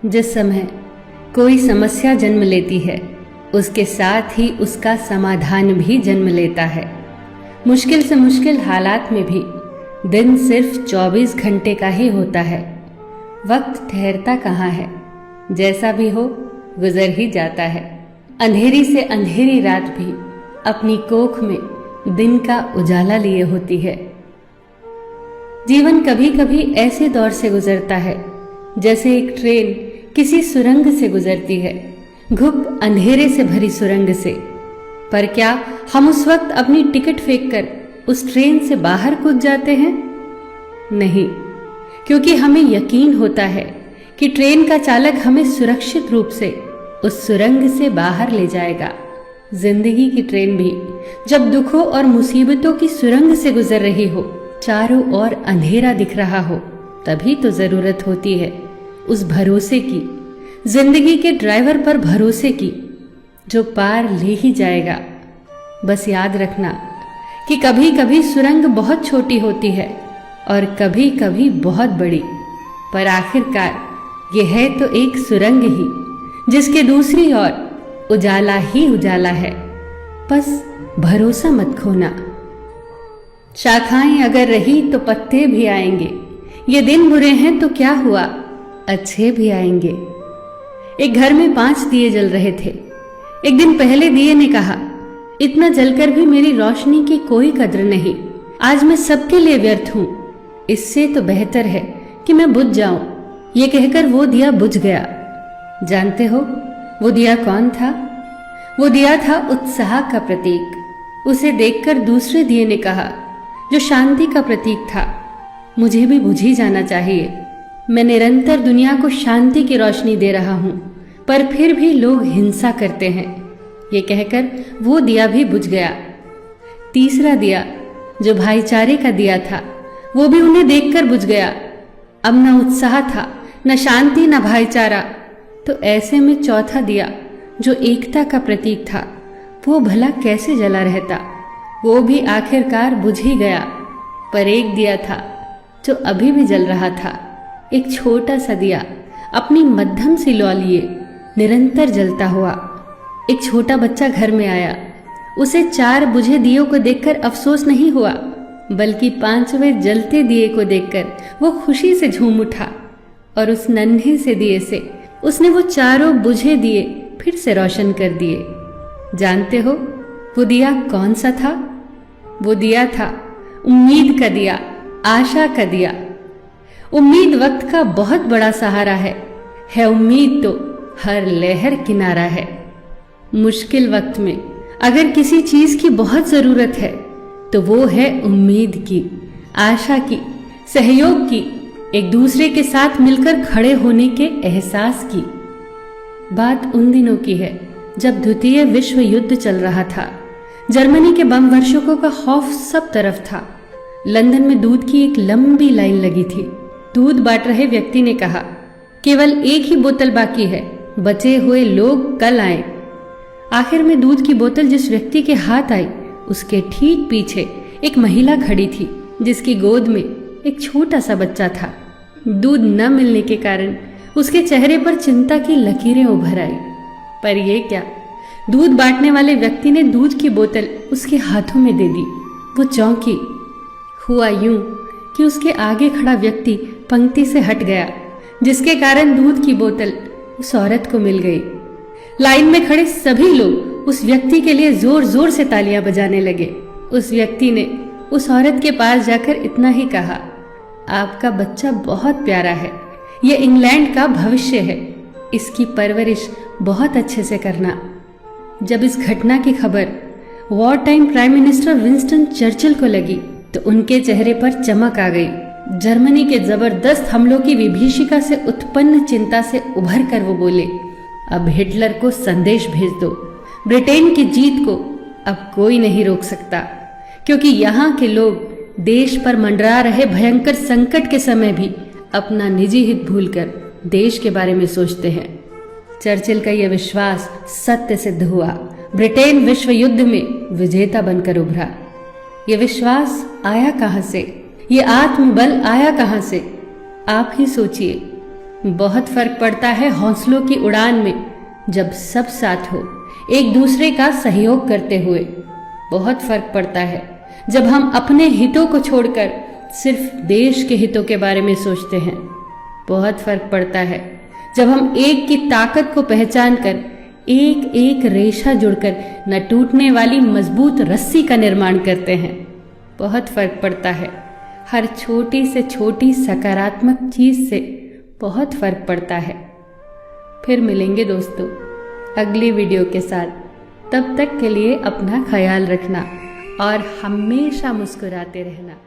जिस समय कोई समस्या जन्म लेती है, उसके साथ ही उसका समाधान भी जन्म लेता है। मुश्किल से मुश्किल हालात में भी दिन सिर्फ 24 घंटे का ही होता है। वक्त ठहरता कहाँ है, जैसा भी हो गुजर ही जाता है। अंधेरी से अंधेरी रात भी अपनी कोख में दिन का उजाला लिए होती है। जीवन कभी कभी ऐसे दौर से गुजरता है जैसे एक ट्रेन किसी सुरंग से गुजरती है, घुप अंधेरे से भरी सुरंग से। पर क्या हम उस वक्त अपनी टिकट फेंककर उस ट्रेन से बाहर कूद जाते हैं? नहीं, क्योंकि हमें यकीन होता है कि ट्रेन का चालक हमें सुरक्षित रूप से उस सुरंग से बाहर ले जाएगा। जिंदगी की ट्रेन भी जब दुखों और मुसीबतों की सुरंग से गुजर रही हो, चारों ओर अंधेरा दिख रहा हो, तभी तो जरूरत होती है उस भरोसे की, जिंदगी के ड्राइवर पर भरोसे की, जो पार ले ही जाएगा। बस याद रखना कि कभी कभी सुरंग बहुत छोटी होती है और कभी कभी बहुत बड़ी, पर आखिरकार यह है तो एक सुरंग ही, जिसके दूसरी ओर उजाला ही उजाला है। बस भरोसा मत खोना। शाखाएं अगर रही तो पत्ते भी आएंगे, ये दिन बुरे हैं तो क्या हुआ, अच्छे भी आएंगे। एक घर में 5 दिए जल रहे थे। एक दिन पहले दिए ने कहा, इतना जलकर भी मेरी रोशनी की कोई कद्र नहीं, आज मैं सबके लिए व्यर्थ हूं, इससे तो बेहतर है कि मैं बुझ जाऊं। ये कहकर वो दिया बुझ गया। जानते हो वो दिया कौन था? वो दिया था उत्साह का प्रतीक। उसे देखकर दूसरे दिए ने कहा, जो शांति का प्रतीक था, मुझे भी बुझ ही जाना चाहिए। मैं निरंतर दुनिया को शांति की रोशनी दे रहा हूं, पर फिर भी लोग हिंसा करते हैं। ये कहकर वो दिया भी बुझ गया। तीसरा दिया, जो भाईचारे का दिया था, वो भी उन्हें देखकर बुझ गया। अब न उत्साह था, न शांति, न भाईचारा। तो ऐसे में चौथा दिया, जो एकता का प्रतीक था, वो भला कैसे जला रहता? वो भी आखिरकार बुझ ही गया। पर एक दिया था जो अभी भी जल रहा था, एक छोटा सा दिया, अपनी मध्यम सी लौ लिए निरंतर जलता हुआ। एक छोटा बच्चा घर में आया। उसे 4 बुझे दियों को देखकर अफसोस नहीं हुआ, बल्कि 5वें जलते दिए को देखकर वो खुशी से झूम उठा और उस नन्हे से दिए से उसने वो 4 बुझे दिए फिर से रोशन कर दिए। जानते हो वो दिया कौन सा था? वो दिया था उम्मीद का दिया, आशा का दिया। उम्मीद वक्त का बहुत बड़ा सहारा है उम्मीद तो हर लहर किनारा है। मुश्किल वक्त में अगर किसी चीज की बहुत जरूरत है तो वो है उम्मीद की, आशा की, सहयोग की, एक दूसरे के साथ मिलकर खड़े होने के एहसास की। बात उन दिनों की है जब द्वितीय विश्व युद्ध चल रहा था। जर्मनी के बम वर्षकों का खौफ सब तरफ था। लंदन में दूध की एक लंबी लाइन लगी थी। दूध बांट रहे व्यक्ति ने कहा, केवल एक ही बोतल बाकी है, बचे हुए लोग कल आए। आखिर में दूध की बोतल जिस व्यक्ति के हाथ आई, उसके ठीक पीछे एक महिला खड़ी थी, जिसकी गोद में एक छोटा सा बच्चा था। दूध न मिलने के कारण उसके चेहरे पर चिंता की लकीरें उभर आई। पर यह क्या, दूध बांटने वाले व्यक्ति ने दूध की बोतल उसके हाथों में दे दी। वो चौंकी। हुआ यूं कि उसके आगे खड़ा व्यक्ति पंक्ति से हट गया, जिसके कारण दूध की बोतल उस औरत को मिल गई। लाइन में खड़े सभी लोग उस व्यक्ति के लिए जोर जोर से तालियां बजाने लगे। उस व्यक्ति ने उस औरत के पास जाकर इतना ही कहा, आपका बच्चा बहुत प्यारा है, ये इंग्लैंड का भविष्य है, इसकी परवरिश बहुत अच्छे से करना। जब इस घटना की खबर war time prime minister Winston Churchill को लगी तो उनके चेहरे पर चमक आ गई। जर्मनी के जबरदस्त हमलों की विभीषिका से उत्पन्न चिंता से उभर कर वो बोले, अब हिटलर को संदेश भेज दो, ब्रिटेन की जीत को अब कोई नहीं रोक सकता, क्योंकि यहाँ के लोग देश पर मंडरा रहे भयंकर संकट के समय भी अपना निजी हित भूलकर देश के बारे में सोचते हैं। चर्चिल का यह विश्वास सत्य सिद्ध हुआ। ब्रिटेन विश्व युद्ध में विजेता बनकर उभरा। ये विश्वास आया कहां से? ये आत्मबल आया कहां से? आप ही सोचिए। बहुत फर्क पड़ता है हौसलों की उड़ान में, जब सब साथ हो एक दूसरे का सहयोग करते हुए। बहुत फर्क पड़ता है जब हम अपने हितों को छोड़कर सिर्फ देश के हितों के बारे में सोचते हैं। बहुत फर्क पड़ता है जब हम एक की ताकत को पहचान कर एक एक रेशा जुड़कर न टूटने वाली मजबूत रस्सी का निर्माण करते हैं। बहुत फर्क पड़ता है हर छोटी से छोटी सकारात्मक चीज से, बहुत फर्क पड़ता है। फिर मिलेंगे दोस्तों अगली वीडियो के साथ। तब तक के लिए अपना ख्याल रखना और हमेशा मुस्कुराते रहना।